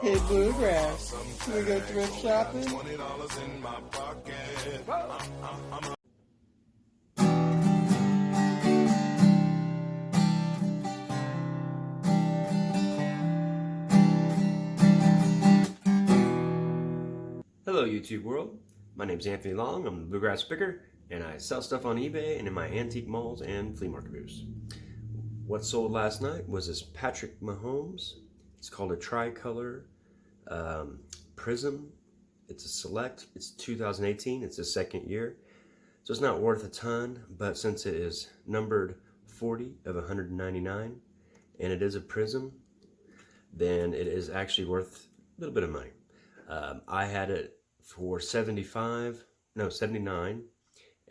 Hey, Bluegrass, can we go thrift shopping? Hello YouTube world, my name's Anthony Long, I'm the Bluegrass Picker, and I sell stuff on eBay and in my antique malls and flea market booths. What sold last night was this Patrick Mahomes. It's called a tricolor prism. It's a select, it's 2018, it's the second year. So it's not worth a ton, but since it is numbered 40 of 199 and it is a prism, then it is actually worth a little bit of money. I had it for 79,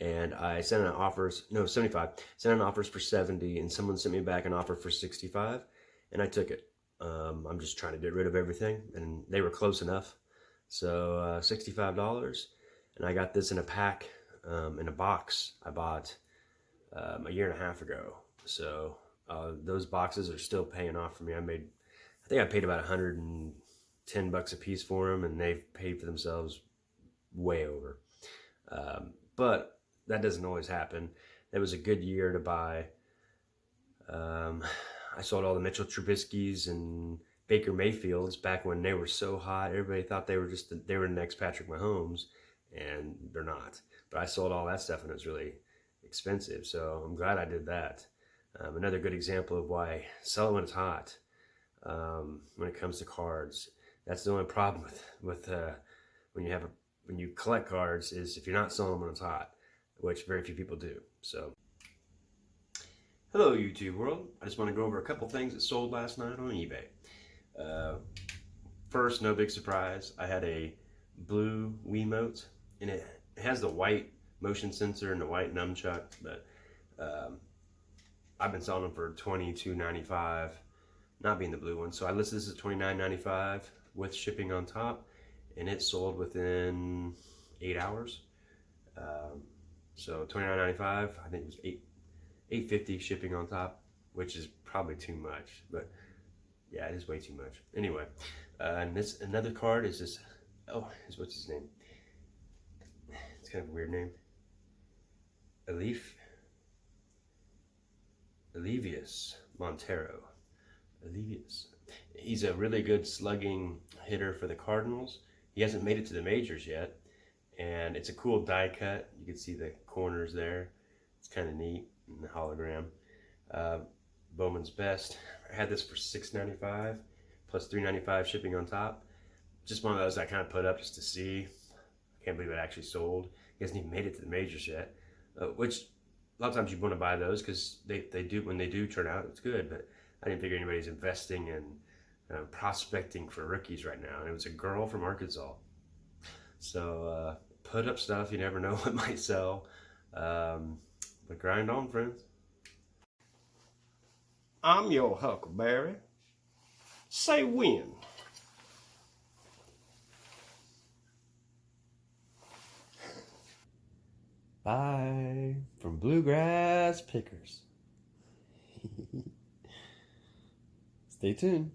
and I sent out offers, 75, sent out offers for 70, and someone sent me back an offer for 65, and I took it. I'm just trying to get rid of everything, and they were close enough. So $65, and I got this in a pack, in a box I bought a year and a half ago. So those boxes are still paying off for me. I think I paid about 110 bucks a piece for them, and they've paid for themselves way over. But that doesn't always happen. That was a good year to buy. I sold all the Mitchell Trubisky's and Baker Mayfields back when they were so hot. Everybody thought they were the next Patrick Mahomes, and they're not. But I sold all that stuff, and it was really expensive. So I'm glad I did that. Another good example of why sell it when it's hot. When it comes to cards, that's the only problem with when you collect cards is if you're not selling them when it's hot, which very few people do. So, hello YouTube world. I just want to go over a couple things that sold last night on eBay. First, no big surprise, I had a blue Wiimote, and it has the white motion sensor and the white nunchuck, but I've been selling them for $22.95. Not being the blue one. So I listed this at $29.95 with shipping on top, and it sold within 8 hours. So $29.95, I think it was $8.50 shipping on top, which is probably too much, but yeah, it is way too much. Anyway, and this another card is this. Oh, what's his name? It's kind of a weird name. Elivius Montero. He's a really good slugging hitter for the Cardinals. He hasn't made it to the majors yet, and it's a cool die cut. You can see the corners there. It's kind of neat in the hologram. Bowman's Best. I had this for $6.95 plus $3.95 shipping on top. Just one of those I kind of put up just to see. I can't believe it actually sold. He hasn't even made it to the majors yet, which a lot of times you want to buy those because they do, when they do turn out, it's good. But I didn't figure anybody's investing in prospecting for rookies right now. And it was a girl from Arkansas. So put up stuff. You never know what might sell. But grind on, friends. I'm your Huckleberry. Say when. Bye from Bluegrass Pickers. Stay tuned.